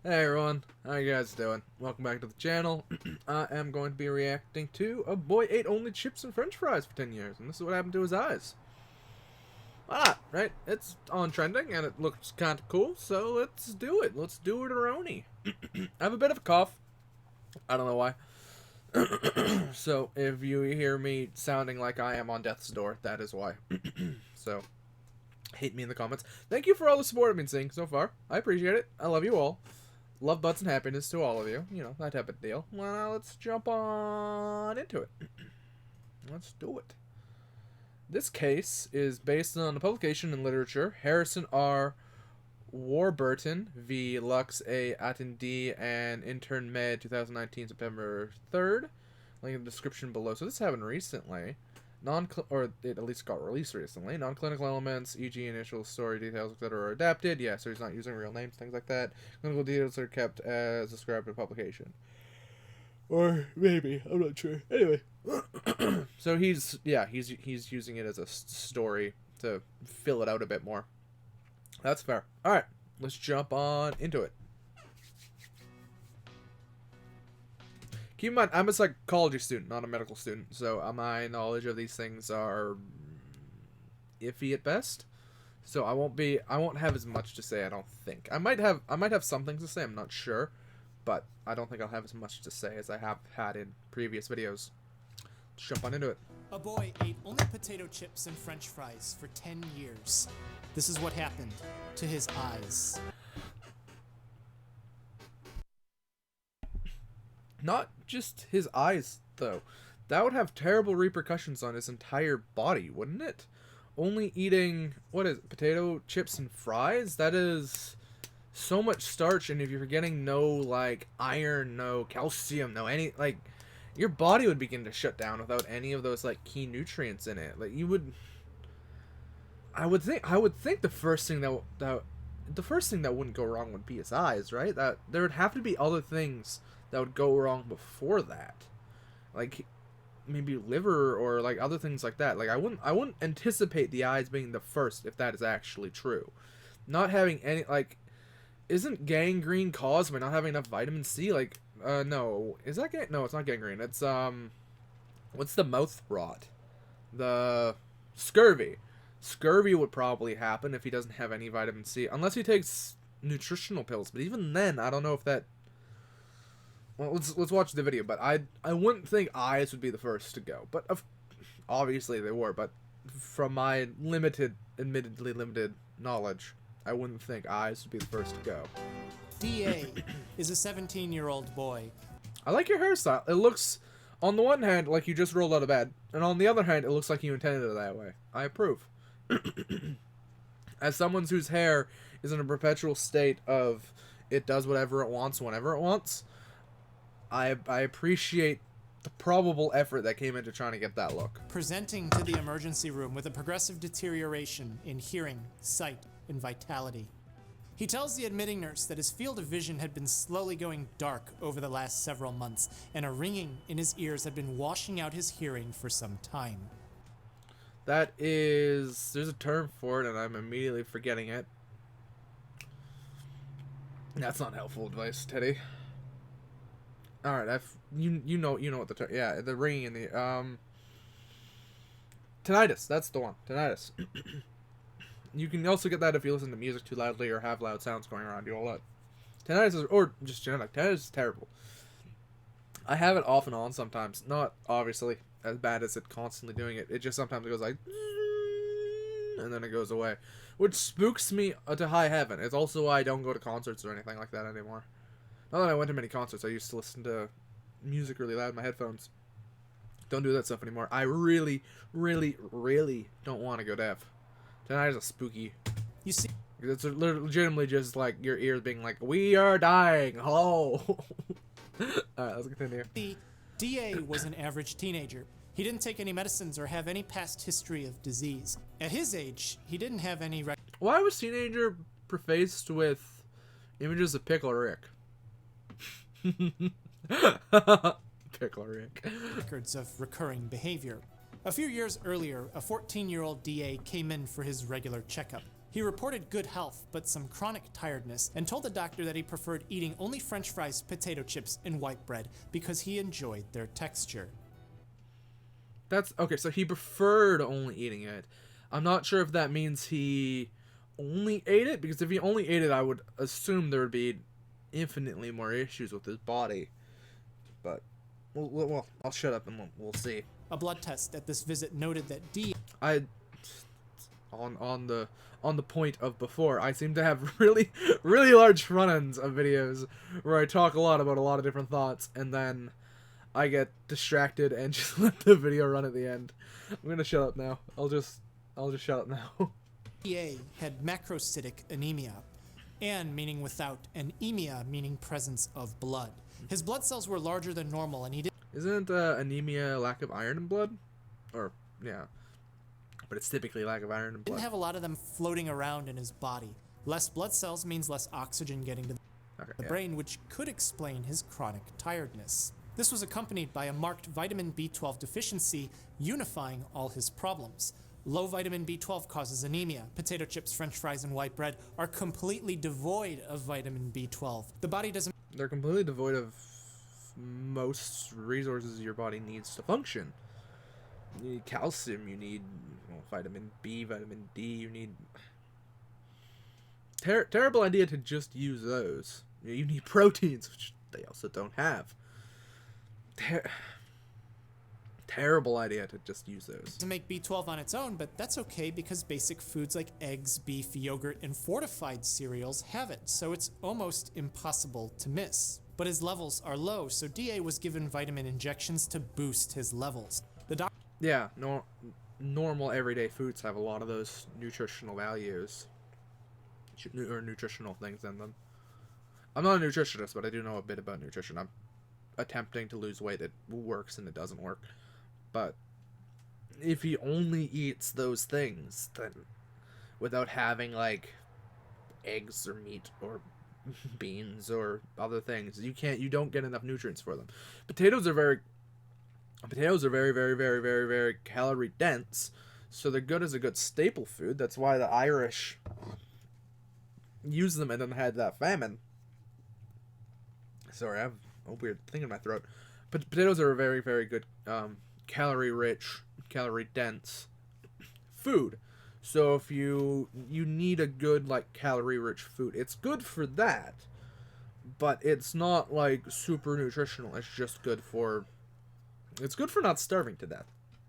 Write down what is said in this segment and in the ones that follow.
Hey everyone, how you guys doing? Welcome back to the channel. I am going to be reacting to a boy ate only chips and french fries for 10 years, and this is what happened to his eyes. Why not, right? It's on trending, and it looks kind of cool, so let's do it. Let's do it, Aroni. I have a bit of a cough. I don't know why. So, if you hear me sounding like I am on death's door, that is why. So, hate me in the comments. Thank you for all the support I've been seeing so far. I appreciate it. I love you all. Love, butts, and happiness to all of you. You know, that type of deal. Well, now let's jump on into it. Let's do it. This case is based on a publication in literature, Harrison R. Warburton v. Lux A. Attendee and Intern Med 2019 September 3rd. Link in the description below. So this happened recently. Or it at least got released recently. Non-clinical elements, e.g. initial story details, etc. are adapted. Yeah, so he's not using real names, things like that. Clinical details are kept as described in publication. Or maybe, I'm not sure. Anyway. So he's using it as a story to fill it out a bit more. That's fair. Alright, let's jump on into it. Keep in mind, I'm a psychology student, not a medical student, so my knowledge of these things are iffy at best. So I won't have as much to say, I don't think. I might have some things to say, I'm not sure, but I don't think I'll have as much to say as I have had in previous videos. Let's jump on into it. A boy ate only potato chips and french fries for 10 years. This is what happened to his eyes. Not just his eyes, though. That would have terrible repercussions on his entire body, wouldn't it? Only eating, what is it, potato chips and fries? That is so much starch, and if you're getting no, like, iron, no calcium, no any, like, your body would begin to shut down without any of those, like, key nutrients in it. Like, you would... I would think the first thing that wouldn't go wrong would be his eyes, right? That there would have to be other things that would go wrong before that, like maybe liver or like other things like that. Like I wouldn't anticipate the eyes being the first if that is actually true. Not having any, like, isn't gangrene caused by not having enough vitamin C? Like no, is that no? It's not gangrene. It's what's the mouth rot? The scurvy. Scurvy would probably happen if he doesn't have any vitamin C, unless he takes nutritional pills. But even then, I don't know if that. Well, let's watch the video. But I wouldn't think eyes would be the first to go. But obviously they were. But from my admittedly limited knowledge, I wouldn't think eyes would be the first to go. D.A. is a 17-year-old boy. I like your hairstyle. It looks, on the one hand, like you just rolled out of bed, and on the other hand, it looks like you intended it that way. I approve. As someone whose hair is in a perpetual state of it does whatever it wants whenever it wants, I appreciate the probable effort that came into trying to get that look. Presenting to the emergency room with a progressive deterioration in hearing, sight, and vitality. He tells the admitting nurse that his field of vision had been slowly going dark over the last several months, and a ringing in his ears had been washing out his hearing for some time. That is... there's a term for it, and I'm immediately forgetting it. That's not helpful advice, Teddy. Alright, you know what the term... yeah, the ringing in the... tinnitus, that's the one. Tinnitus. You can also get that if you listen to music too loudly or have loud sounds going around you a lot. Tinnitus is... or just genetic. Tinnitus is terrible. I have it off and on sometimes. Not, obviously, as bad as it constantly doing it. It just sometimes goes like... and then it goes away. Which spooks me to high heaven. It's also why I don't go to concerts or anything like that anymore. Not that I went to many concerts. I used to listen to music really loud in my headphones. Don't do that stuff anymore. I really, really, really don't want to go deaf. Tinnitus is spooky. You see, it's legitimately just like your ears being like, "We are dying." Hello. Alright, let's continue. the D.A. was an average teenager. He didn't take any medicines or have any past history of disease. At his age, he didn't have any Why was teenager prefaced with images of Pickle Rick? Pickle Rick. records of recurring behavior. A few years earlier, a 14-year-old D.A. came in for his regular checkup. He reported good health, but some chronic tiredness, and told the doctor that he preferred eating only French fries, potato chips, and white bread because he enjoyed their texture. That's okay, so he preferred only eating it. I'm not sure if that means he only ate it, because if he only ate it, I would assume there would be infinitely more issues with his body. But, well I'll shut up and we'll see. A blood test at this visit noted that On the point of before, I seem to have really large front ends of videos where I talk a lot about a lot of different thoughts, and then I get distracted and just let the video run at the end. I'm gonna shut up now. I'll just shut up now. DA had macrocytic anemia, an meaning without, and emia meaning presence of blood. His blood cells were larger than normal, and he didn't. Isn't anemia lack of iron in blood? Or yeah, but it's typically lack of iron in blood. Didn't have a lot of them floating around in his body. Less blood cells means less oxygen getting to the brain, which could explain his chronic tiredness. This was accompanied by a marked vitamin B12 deficiency, unifying all his problems. Low vitamin B12 causes anemia. Potato chips, French fries, and white bread are completely devoid of vitamin B12. The body doesn't... They're completely devoid of most resources your body needs to function. You need calcium, you need vitamin B, vitamin D, you need... Terrible idea to just use those. You need proteins, which they also don't have. Terrible idea to just use those. To make B12 on its own, but that's okay because basic foods like eggs, beef, yogurt, and fortified cereals have it, so it's almost impossible to miss. But his levels are low, so DA was given vitamin injections to boost his levels. Yeah, normal everyday foods have a lot of those nutritional values. Or nutritional things in them. I'm not a nutritionist, but I do know a bit about nutrition. I'm attempting to lose weight. It works and it doesn't work. But if he only eats those things, then without having like eggs or meat or beans or other things, you don't get enough nutrients for them. Potatoes are very calorie dense, so they're good as a good staple food. That's why the Irish used them and then had that famine. Sorry, I have a weird thing in my throat. But potatoes are a very good calorie rich, calorie dense food. So if you need a good like calorie rich food, it's good for that. But it's not like super nutritional. It's just good for not starving to death.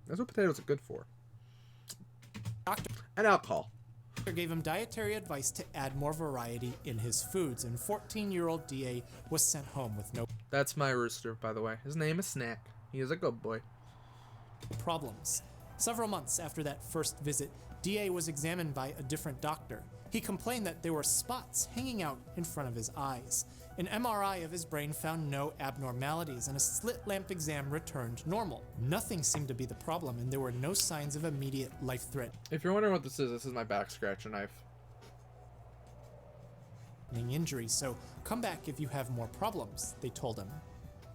That's what potatoes are good for. And alcohol. Gave him dietary advice to add more variety in his foods, and 14-year-old DA was sent home with no That's my rooster, by the way. His name is Snack. He is a good boy. problems. Several months after that first visit, DA was examined by a different doctor. He complained that there were spots hanging out in front of his eyes. An MRI of his brain found no abnormalities, and a slit lamp exam returned normal. Nothing seemed to be the problem, and there were no signs of immediate life threat. If you're wondering what this is my back scratcher knife. Injury, so come back if you have more problems, they told him.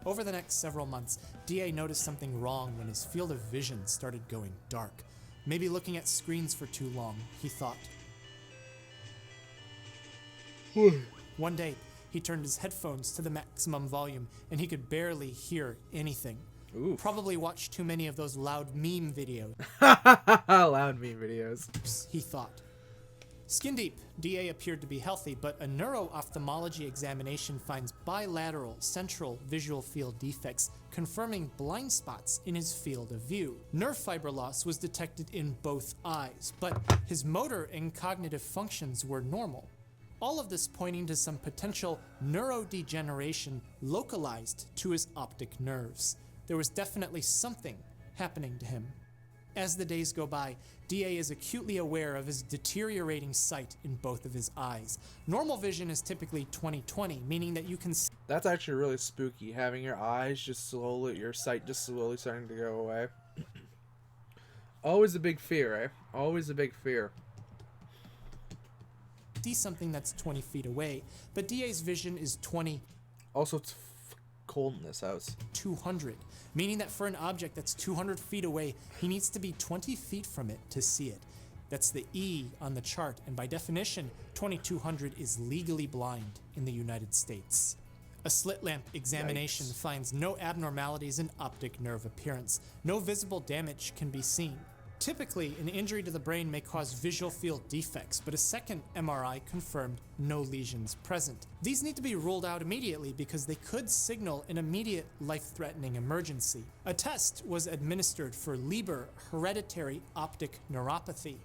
Over the next several months, DA noticed something wrong when his field of vision started going dark. Maybe looking at screens for too long, he thought. One day, he turned his headphones to the maximum volume, and he could barely hear anything. Ooh. Probably watched too many of those loud meme videos. Loud meme videos. He thought. Skin deep, DA appeared to be healthy, but a neuro-ophthalmology examination finds bilateral central visual field defects, confirming blind spots in his field of view. Nerve fiber loss was detected in both eyes, but his motor and cognitive functions were normal. All of this pointing to some potential neurodegeneration localized to his optic nerves. There was definitely something happening to him. As the days go by, DA is acutely aware of his deteriorating sight in both of his eyes. Normal vision is typically 20/20, meaning that you can see. That's actually really spooky, having your sight just slowly starting to go away. Always a big fear, eh? Always a big fear. See something that's 20 feet away, but DA's vision is 20. Also, it's cold in this house. 200, meaning that for an object that's 200 feet away, he needs to be 20 feet from it to see it. That's the E on the chart, and by definition, 2200 is legally blind in the United States. A slit lamp examination Yikes. finds no abnormalities in optic nerve appearance. No visible damage can be seen. Typically, an injury to the brain may cause visual field defects, but a second MRI confirmed no lesions present. These need to be ruled out immediately because they could signal an immediate life-threatening emergency. A test was administered for Leber hereditary optic neuropathy.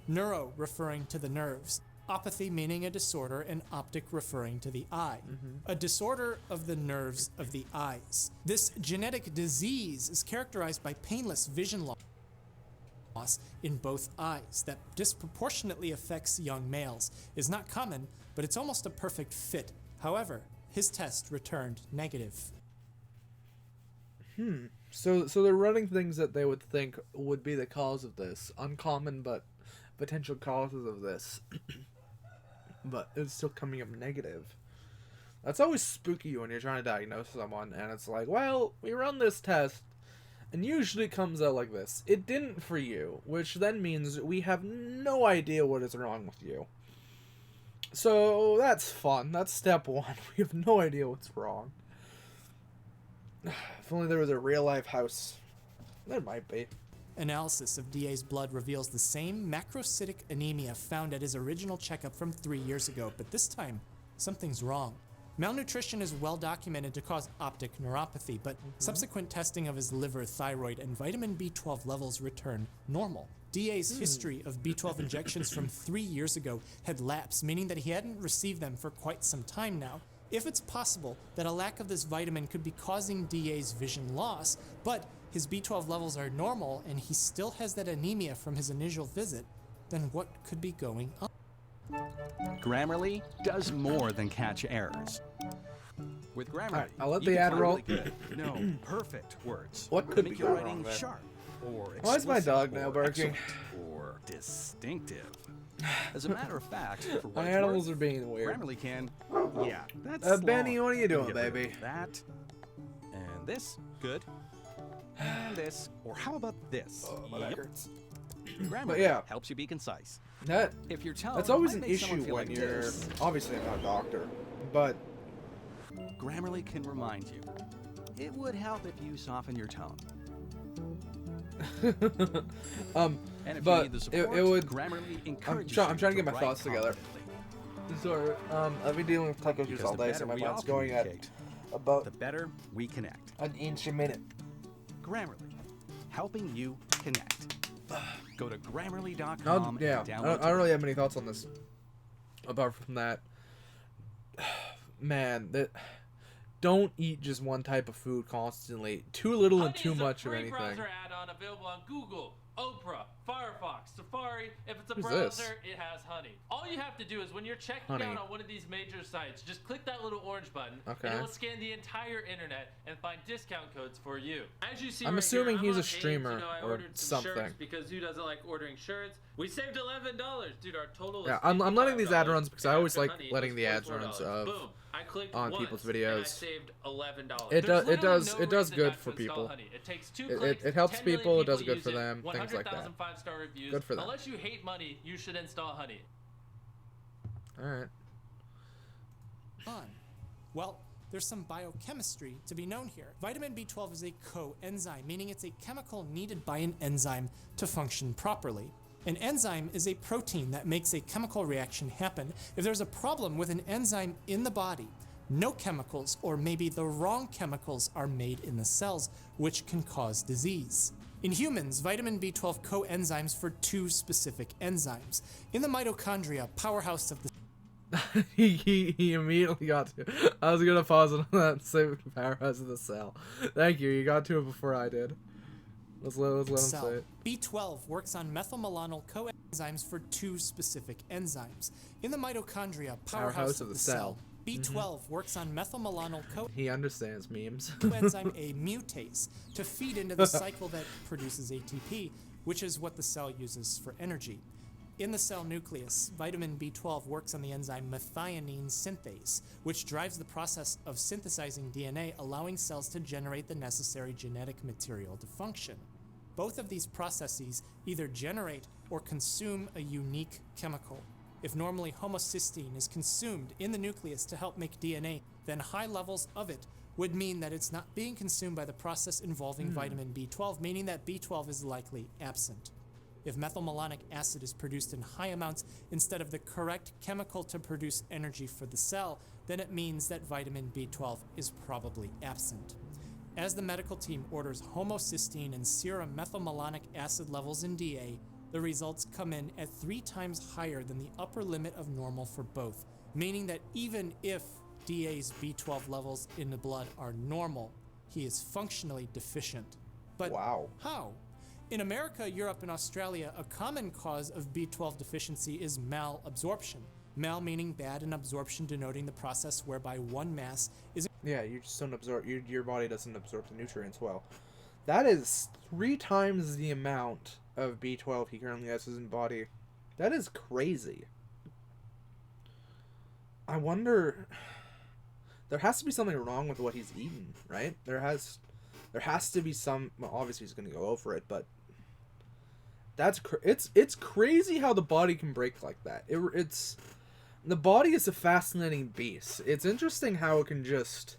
Neuro referring to the nerves, opathy meaning a disorder, and optic referring to the eye. A disorder of the nerves of the eyes. This genetic disease is characterized by painless vision loss in both eyes that disproportionately affects young males. Is not common, but it's almost a perfect fit. However, his test returned negative. So they're running things that they would think would be the cause of this. Uncommon, but potential causes of this. But it's still coming up negative. That's always spooky when you're trying to diagnose someone, and it's like, well, we run this test, and usually it comes out like this. It didn't for you, which then means we have no idea what is wrong with you. So that's fun. That's step one. We have no idea what's wrong. If only there was a real-life house. There might be. Analysis of DA's blood reveals the same macrocytic anemia found at his original checkup from 3 years ago, but this time, something's wrong. Malnutrition is well documented to cause optic neuropathy, but subsequent testing of his liver, thyroid, and vitamin B12 levels returned normal. DA's history of B12 injections from 3 years ago had lapsed, meaning that he hadn't received them for quite some time now. If it's possible that a lack of this vitamin could be causing DA's vision loss, but his B12 levels are normal and he still has that anemia from his initial visit, then what could be going on? Grammarly does more than catch errors. With Grammarly, Alright, I'll let you the can ad find roll. really good, no, perfect words. What that could make be your going writing wrong there? sharp or Why is my explicit dog now or barking? excellent or distinctive. As a matter of fact, for what My it's animals worth, are being weird. Grammarly can, yeah, that's Benny, long. what are you You can doing, get rid of baby? That, and this, good. And this, or how about this? My back hurts. Grammarly But yeah. helps you be concise. That If your tone That's always might an make someone issue feel when like you're... this, Obviously, I'm not a doctor, but... Grammarly can remind you. It would help if you soften your tone. And if but you need the support, it would... Grammarly encourages I'm trying to get my write thoughts together. confidently. So, I've been dealing with tech issues Because all the day, better so my we mind's all going at communicate, about the better we connect. an inch a minute. Grammarly, helping you connect. Go to Grammarly.com I and download don't really have many thoughts on this. Apart from that, man, don't eat just one type of food constantly. Too little and too much of anything. Browser add-on available on Google, Opera, Firefox, Safari. If it's a Who's browser, this? it has Honey. All you have to do is when you're checking Honey. out on one of these major sites, just click that little orange button, Okay. and it'll scan the entire internet and find discount codes for you. As you see, I'm right assuming here, he's I'm a on streamer Ames, I or ordered some something. shirts because who doesn't like ordering shirts? We saved $11, dude. Our total. Yeah, is I'm letting these ad $55, runs because I and always after like Honey, letting it's the ads $44. runs of Boom. I clicked on once, people's and I videos. saved $11. It There's does literally no good reason not for to install people. Honey. It takes 2 It- clicks. it helps 10 million people, it does good use for them, things like that. 100,000 5-star reviews. Good for them. Unless you hate money, you should install Honey. Alright. On? Well, there's some biochemistry to be known here. Vitamin B12 is a coenzyme, meaning it's a chemical needed by an enzyme to function properly. An enzyme is a protein that makes a chemical reaction happen. If there's a problem with an enzyme in the body, no chemicals, or maybe the wrong chemicals, are made in the cells, which can cause disease. In humans, vitamin B12 coenzymes for 2 specific enzymes. In the mitochondria, powerhouse of the he immediately got to. I was gonna pause it on that and say powerhouse of the cell. Thank you. You got to it before I did. Let's let him say cell. it. B12 works on methylmalonyl coenzymes for 2 specific enzymes. In the mitochondria, powerhouse of the cell, B12 works on methylmalonyl He understands memes. coenzyme A mutase to feed into the cycle that produces ATP, which is what the cell uses for energy. In the cell nucleus, vitamin B12 works on the enzyme methionine synthase, which drives the process of synthesizing DNA, allowing cells to generate the necessary genetic material to function. Both of these processes either generate or consume a unique chemical. If normally homocysteine is consumed in the nucleus to help make DNA, then high levels of it would mean that it's not being consumed by the process involving vitamin B12, meaning that B12 is likely absent. If methylmalonic acid is produced in high amounts instead of the correct chemical to produce energy for the cell, then it means that vitamin B12 is probably absent. As the medical team orders homocysteine and serum methylmalonic acid levels in DA, the results come in at 3 times higher than the upper limit of normal for both, meaning that even if DA's B12 levels in the blood are normal, he is functionally deficient. But Wow. how? In America, Europe, and Australia, a common cause of B12 deficiency is malabsorption. Mal meaning bad, and absorption denoting the process whereby one mass is Yeah, you just don't absorb. Your body doesn't absorb the nutrients well. That is 3 times the amount of B12 he currently has in his body. That is crazy. I wonder. There has to be something wrong with what he's eating, right? There has to be some. Well, obviously he's gonna go over it, but it's crazy how the body can break like that. It's the body is a fascinating beast. It's interesting how it can just.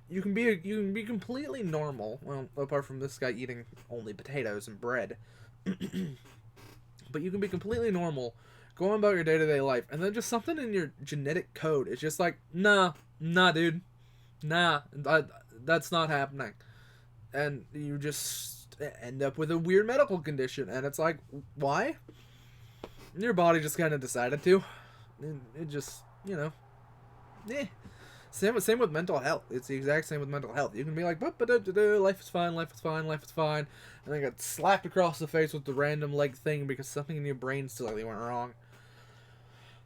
You can be completely normal. Well, apart from this guy eating only potatoes and bread. But you can be completely normal, going about your day-to-day life, and then just something in your genetic code is just like, nah, dude. Nah, that's not happening. And you just end up with a weird medical condition, and it's like, why? Your body just kind of decided to. It just, eh. Same with mental health. It's the exact same with mental health. You can be like, life is fine, and then get slapped across the face with the random leg thing because something in your brain slightly went wrong.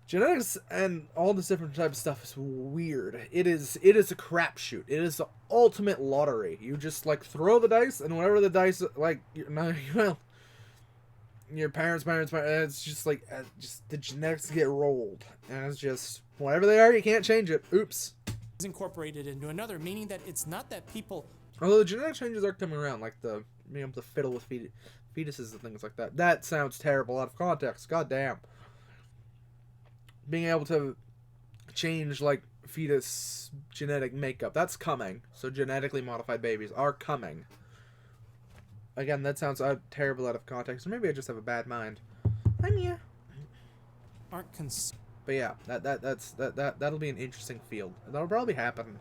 Genetics and all this different type of stuff is weird. It is a crapshoot. It is the ultimate lottery. You just throw the dice, and whatever the dice your parents, it's just just the genetics get rolled, and it's just whatever they are, you can't change it. Oops. incorporated into another, meaning that it's not that people Although the genetic changes are coming around, like the being able to fiddle with fetuses and things like that. That sounds terrible out of context. God damn. Being able to change fetus genetic makeup, that's coming. So genetically modified babies are coming. Again, that sounds terrible out of context. Or maybe I just have a bad mind. I'm here. aren't But yeah, that'll be an interesting field. That'll probably happen.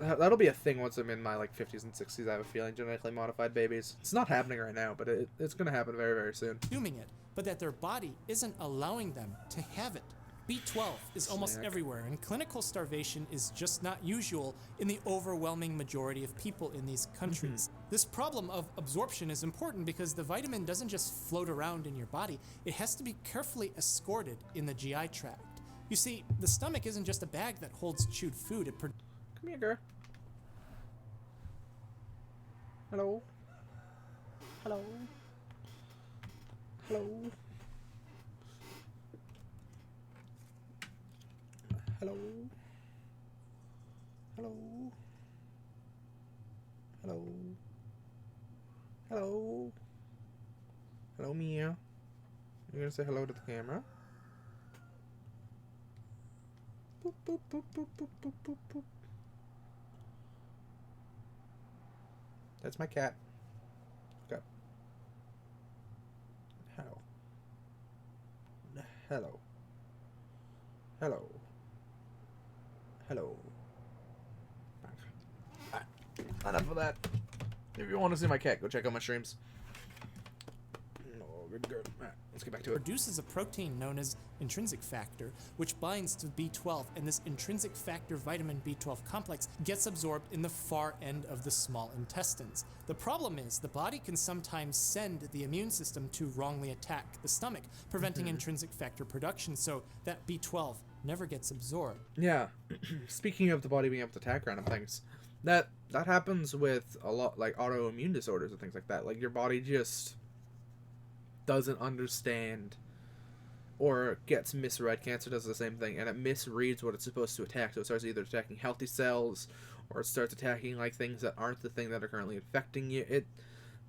That'll be a thing once I'm in my 50s and 60s. I have a feeling, genetically modified babies. It's not happening right now, but it's gonna happen very, very soon. consuming it, but that their body isn't allowing them to have it. B12 is almost Snack. everywhere, and clinical starvation is just not usual in the overwhelming majority of people in these countries. This problem of absorption is important because the vitamin doesn't just float around in your body, it has to be carefully escorted in the GI tract. You see, the stomach isn't just a bag that holds chewed food, it Come here, girl. Hello. Hello. Hello. Hello. Hello. Hello. Hello. Hello, Mia. You gonna say hello to the camera? Boop, boop, boop, boop, boop, boop, boop, boop. That's my cat. Okay. Hello. Hello. Hello. Hello. Alright. Enough of that. If you want to see my cat, go check out my streams. Oh, good girl. Alright, let's get back to it. produces a protein known as intrinsic factor, which binds to B12, and this intrinsic factor vitamin B12 complex gets absorbed in the far end of the small intestines. The problem is the body can sometimes send the immune system to wrongly attack the stomach, preventing intrinsic factor production, so that B12 never gets absorbed. Yeah. Speaking of the body being able to attack random things, that happens with a lot, autoimmune disorders and things like that. Your body just doesn't understand or gets misread. Cancer does the same thing, and it misreads what it's supposed to attack. So it starts either attacking healthy cells, or it starts attacking things that aren't the thing that are currently infecting you.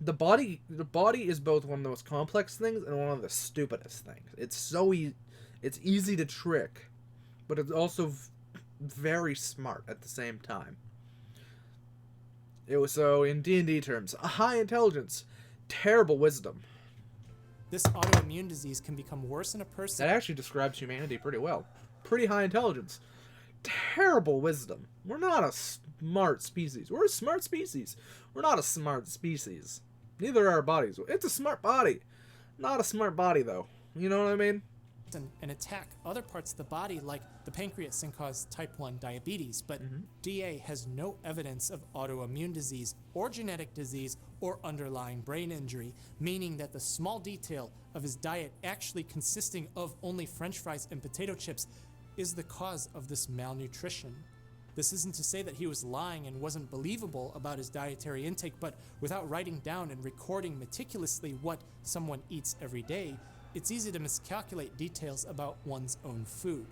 the body is both one of the most complex things and one of the stupidest things. It's easy to trick, but it's also very smart at the same time. It was so in D&D terms, a high intelligence, terrible wisdom. This autoimmune disease can become worse in a person. That actually describes humanity pretty well. Pretty high intelligence, terrible wisdom. We're not a smart species. We're a smart species. We're not a smart species. Neither are our bodies. It's a smart body. Not a smart body, though. You know what I mean? And attack other parts of the body like the pancreas and cause type 1 diabetes, but DA has no evidence of autoimmune disease or genetic disease or underlying brain injury, meaning that the small detail of his diet actually consisting of only french fries and potato chips is the cause of this malnutrition. This isn't to say that he was lying and wasn't believable about his dietary intake, but without writing down and recording meticulously what someone eats every day, it's easy to miscalculate details about one's own food.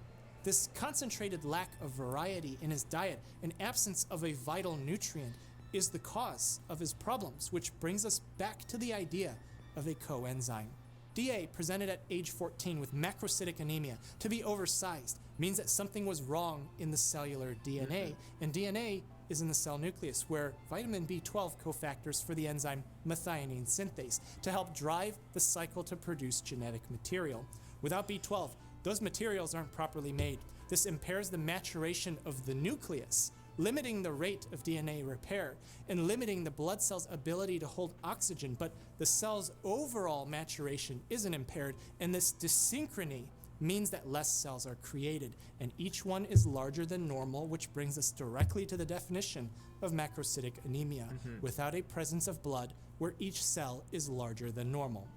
This concentrated lack of variety in his diet and absence of a vital nutrient is the cause of his problems, which brings us back to the idea of a coenzyme. DA presented at age 14 with macrocytic anemia. To be oversized means that something was wrong in the cellular DNA, and DNA is in the cell nucleus, where vitamin B12 cofactors for the enzyme methionine synthase to help drive the cycle to produce genetic material. Without B12, those materials aren't properly made. This impairs the maturation of the nucleus, limiting the rate of DNA repair and limiting the blood cell's ability to hold oxygen, but the cell's overall maturation isn't impaired, and this dyssynchrony means that less cells are created, and each one is larger than normal, which brings us directly to the definition of macrocytic anemia, without a presence of blood where each cell is larger than normal.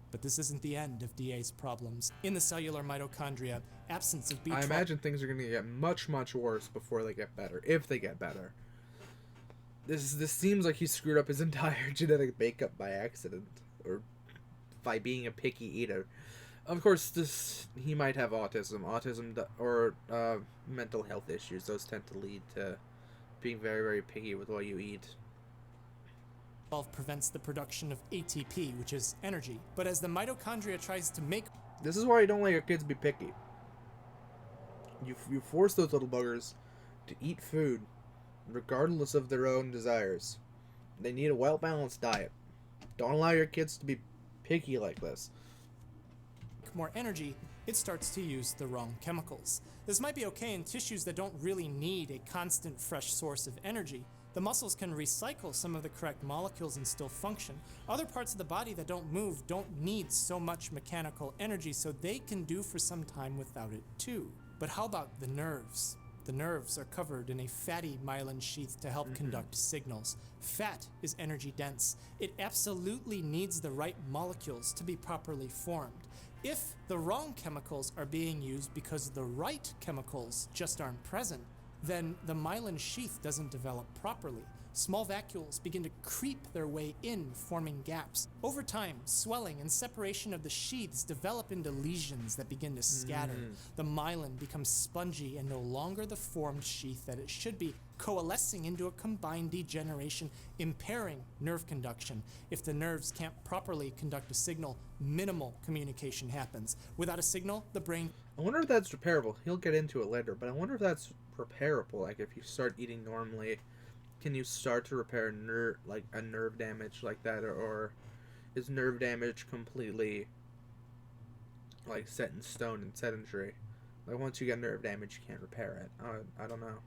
But this isn't the end of DA's problems. In the cellular mitochondria, absence of B12... I imagine things are going to get much, much worse before they get better, if they get better. This seems like he screwed up his entire genetic makeup by accident, or by being a picky eater. Of course, he might have autism, or mental health issues. Those tend to lead to being very, very picky with what you eat. Prevents the production of ATP, which is energy. But as the mitochondria tries to make... This is why you don't let your kids be picky. You force those little buggers to eat food, regardless of their own desires. They need a well-balanced diet. Don't allow your kids to be picky like this. More energy, it starts to use the wrong chemicals. This might be okay in tissues that don't really need a constant fresh source of energy. The muscles can recycle some of the correct molecules and still function. Other parts of the body that don't move don't need so much mechanical energy, so they can do for some time without it too. But how about the nerves? The nerves are covered in a fatty myelin sheath to help conduct signals. Fat is energy dense. It absolutely needs the right molecules to be properly formed. If the wrong chemicals are being used because the right chemicals just aren't present, then the myelin sheath doesn't develop properly. Small vacuoles begin to creep their way in, forming gaps. Over time, swelling and separation of the sheaths develop into lesions that begin to scatter. The myelin becomes spongy and no longer the formed sheath that it should be, coalescing into a combined degeneration, impairing nerve conduction. If the nerves can't properly conduct a signal, minimal communication happens. Without a signal, the brain... I wonder if that's repairable. He'll get into it later, but I wonder if that's repairable. Like, if you start eating normally, can you start to repair a nerve damage like that, or is nerve damage completely like set in stone and sedentary? Like, once you get nerve damage, you can't repair it. I don't know.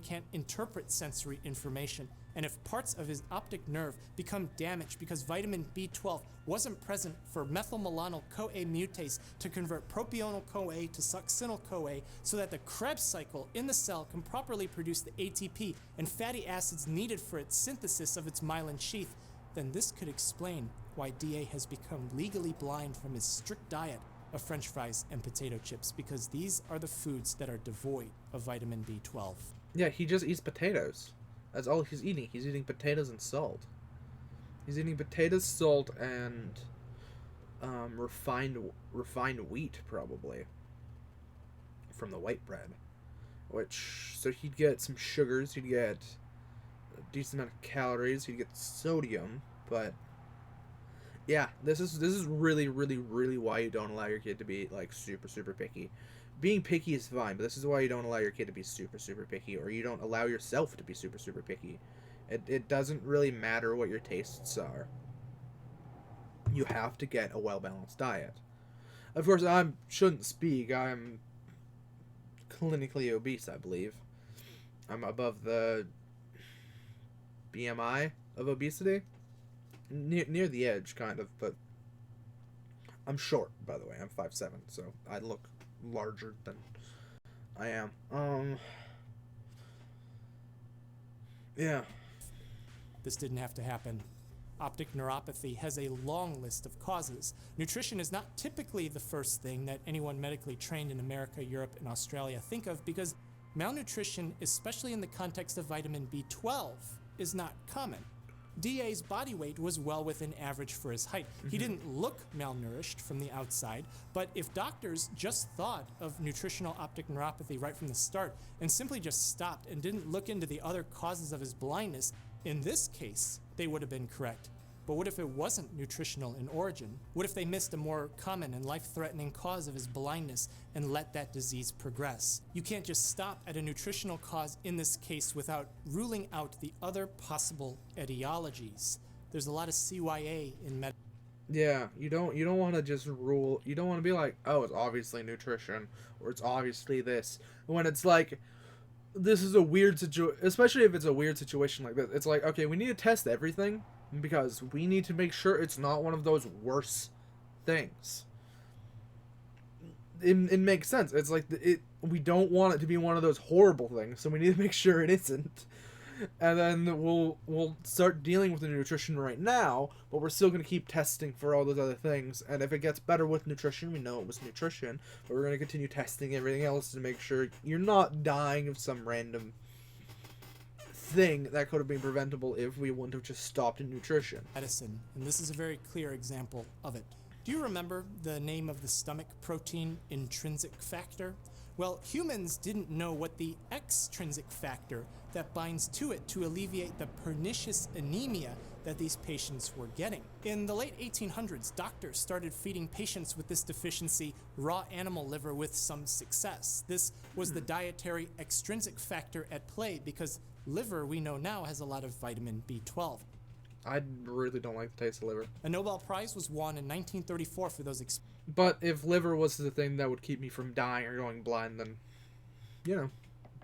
Can't interpret sensory information, and if parts of his optic nerve become damaged because vitamin B12 wasn't present for methylmalonyl-CoA mutase to convert propional-CoA to succinyl-CoA so that the Krebs cycle in the cell can properly produce the ATP and fatty acids needed for its synthesis of its myelin sheath, then this could explain why DA has become legally blind from his strict diet of french fries and potato chips, because these are the foods that are devoid of vitamin B12. Yeah, he just eats potatoes. That's all he's eating. He's eating potatoes and salt. He's eating potatoes, salt, and refined wheat, probably, from the white bread. So he'd get some sugars, he'd get a decent amount of calories, he'd get sodium, but Yeah, this is really, really, really why you don't allow your kid to be like super, super picky. Being picky is fine, but this is why you don't allow your kid to be super, super picky, or you don't allow yourself to be super, super picky. It doesn't really matter what your tastes are. You have to get a well-balanced diet. Of course, I shouldn't speak. I'm clinically obese, I believe. I'm above the BMI of obesity. Near the edge, kind of, but I'm short, by the way. I'm 5'7", so I look larger than I am. Yeah. This didn't have to happen. Optic neuropathy has a long list of causes. Nutrition is not typically the first thing that anyone medically trained in America, Europe, and Australia think of because malnutrition, especially in the context of vitamin B12, is not common. DA's body weight was well within average for his height. He didn't look malnourished from the outside, but if doctors just thought of nutritional optic neuropathy right from the start and simply just stopped and didn't look into the other causes of his blindness, in this case, they would have been correct. But what if it wasn't nutritional in origin? What if they missed a more common and life-threatening cause of his blindness and let that disease progress? You can't just stop at a nutritional cause in this case without ruling out the other possible etiologies. There's a lot of CYA in medicine. Yeah, you don't want to just rule. You don't want to be like, oh, it's obviously nutrition, or it's obviously this. When it's like, this is a weird situation, especially if it's a weird situation like this. It's like, okay, we need to test everything because we need to make sure it's not one of those worse things. It makes sense. It's like we don't want it to be one of those horrible things, so we need to make sure it isn't. And then we'll start dealing with the nutrition right now, but we're still going to keep testing for all those other things. And if it gets better with nutrition, we know it was nutrition, but we're going to continue testing everything else to make sure you're not dying of some random thing that could have been preventable if we wouldn't have just stopped in nutrition. Medicine, and this is a very clear example of it. Do you remember the name of the stomach protein intrinsic factor? Well, humans didn't know what the extrinsic factor that binds to it to alleviate the pernicious anemia that these patients were getting. In the late 1800s, doctors started feeding patients with this deficiency raw animal liver with some success. This was the dietary extrinsic factor at play because liver, we know now, has a lot of vitamin B12. I really don't like the taste of liver. A Nobel Prize was won in 1934 for those But if liver was the thing that would keep me from dying or going blind, then, you know,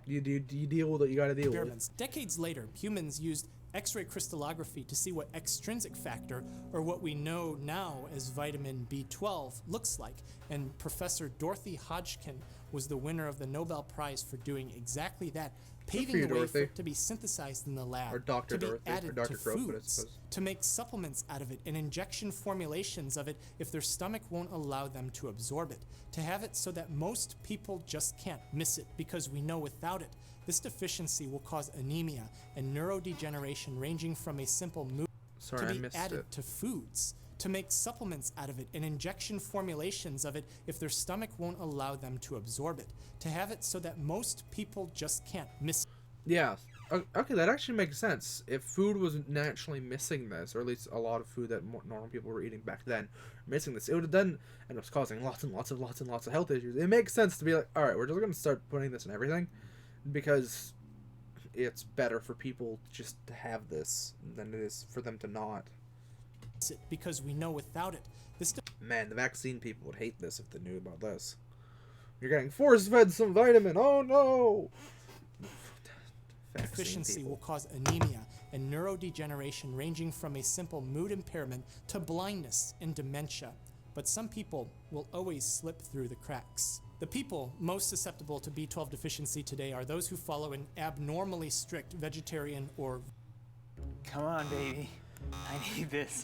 you deal with it. You gotta deal with it. experiments. Decades later, humans used X-ray crystallography to see what extrinsic factor, or what we know now as vitamin B12, looks like. And Professor Dorothy Hodgkin was the winner of the Nobel Prize for doing exactly that, paving the way for it to be synthesized in the lab, Or Dr. to be Dorothy, or added Dr. to Crowfoot, I foods, suppose. to make supplements out of it and injection formulations of it if their stomach won't allow them to absorb it, to have it so that most people just can't miss it because we know without it, this deficiency will cause anemia and neurodegeneration ranging from a simple mood Sorry, to I be missed added it. to foods, to make supplements out of it and injection formulations of it if their stomach won't allow them to absorb it, to have it so that most people just can't miss it. Yeah. Okay, that actually makes sense. If food was naturally missing this, or at least a lot of food that normal people were eating back then, missing this, it would have then end up causing lots and lots of health issues. It makes sense to be like, all right, we're just going to start putting this in everything, because it's better for people just to have this than it is for them to not. It because we know without it, this Man, the vaccine people would hate this if they knew about this. You're getting force-fed some vitamin. Oh no! Vaccine deficiency people. will cause anemia and neurodegeneration ranging from a simple mood impairment to blindness and dementia. But some people will always slip through the cracks. The people most susceptible to B12 deficiency today are those who follow an abnormally strict vegetarian or Come on, baby. I need this.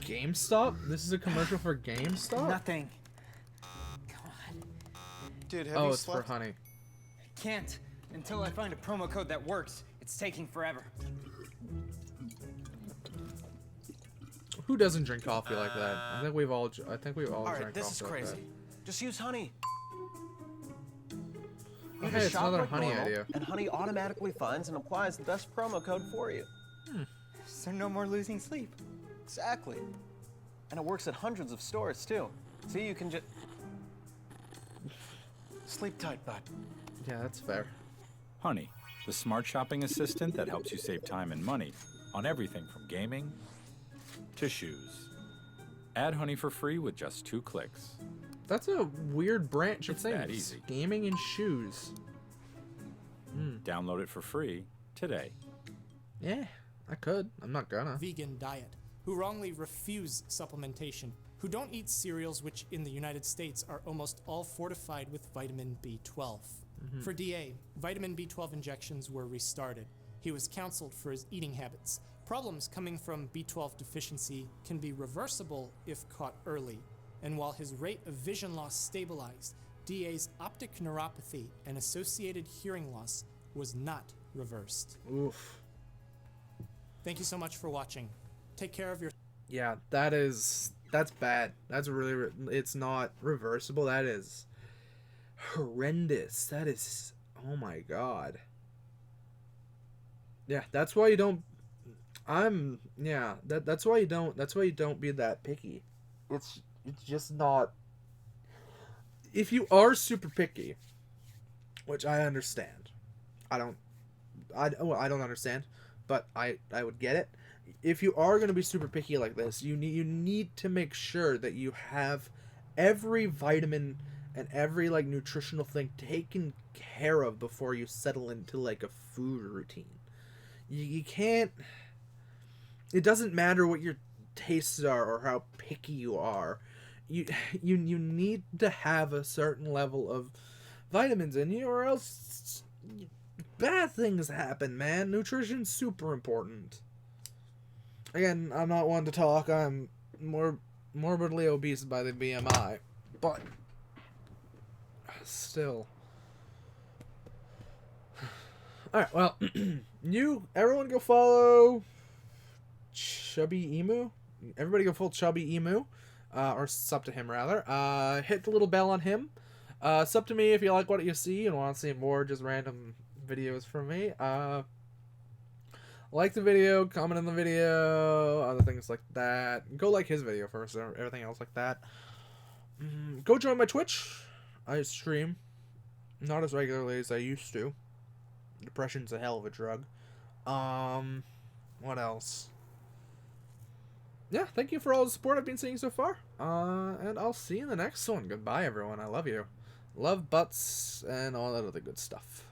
GameStop? This is a commercial for GameStop? Nothing. Come on. Dude, have Oh, you it's for slept? honey. Can't until I find a promo code that works. It's taking forever. Who doesn't drink coffee like that? I think we've all. I think we've all All drank right, this is coffee like crazy. Just use honey. that. You Okay, just it's shop another like honey normal, idea. and honey automatically finds and applies the best promo code for you. So no more losing sleep. Exactly. And it works at hundreds of stores, too. See, you can just... Sleep tight, bud. Yeah, that's fair. Honey, the smart shopping assistant that helps you save time and money on everything from gaming to shoes. Add Honey for free with just 2 clicks. That's a weird branch of It's things. that easy. Gaming and shoes. Download it for free today. Yeah, I could. I'm not gonna. Vegan diet, who wrongly refuse supplementation, who don't eat cereals which in the United States are almost all fortified with vitamin B12. For DA, vitamin B12 injections were restarted. He was counseled for his eating habits. Problems coming from B12 deficiency can be reversible if caught early, and while his rate of vision loss stabilized, DA's optic neuropathy and associated hearing loss was not reversed. Oof. Thank you so much for watching. Take care of your... Yeah, that's bad. That's really, it's not reversible. That is horrendous. That is, oh my god. Yeah, that's why you don't, that's why you don't be that picky. It's just not, if you are super picky, which I understand. I don't understand, but I would get it. If you are going to be super picky like this, you need to make sure that you have every vitamin and every like nutritional thing taken care of before you settle into like a food routine. You can't, it doesn't matter what your tastes are or how picky you are. You need to have a certain level of vitamins in you, or else bad things happen, man. Nutrition's super important. Again, I'm not one to talk. I'm more morbidly obese by the BMI, but still. Alright, well, everyone go follow Chubby Emu. Everybody go follow Chubby Emu, or sub to him rather. Hit the little bell on him. Sub to me if you like what you see and want to see more just random videos from me. Like the video, comment on the video, other things like that. Go like his video first, everything else like that. Go join my Twitch. I stream, not as regularly as I used to. Depression's a hell of a drug. What else? Yeah, thank you for all the support I've been seeing so far. And I'll see you in the next one. Goodbye, everyone. I love you. Love butts and all that other good stuff.